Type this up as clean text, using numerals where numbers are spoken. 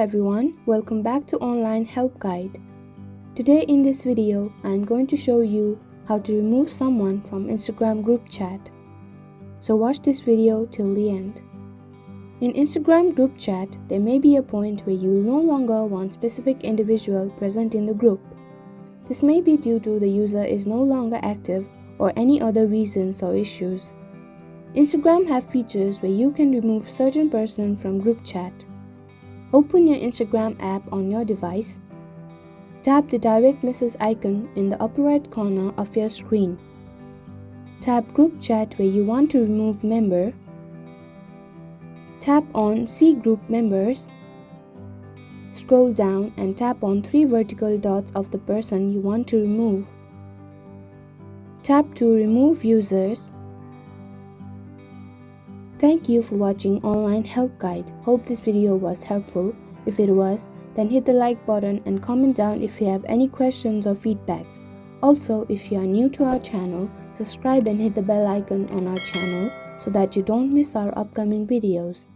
everyone, welcome back to Online Help Guide. Today in this video, I am going to show you how to remove someone from Instagram group chat. So watch this video till the end. In Instagram group chat, there may be a point where you no longer want specific individual present in the group. This may be due to the user is no longer active or any other reasons or issues. Instagram have features where you can remove certain person from group chat. Open your Instagram app on your device. Tap the direct message icon in the upper right corner of your screen. Tap group chat where you want to remove member. Tap on See Group Members. Scroll down and tap on 3 vertical dots of the person you want to remove. Tap to remove users. Thank you for watching Online Help Guide. Hope this video was helpful. If it was, then hit the like button and comment down if you have any questions or feedbacks. Also, if you are new to our channel, subscribe and hit the bell icon on our channel so that you don't miss our upcoming videos.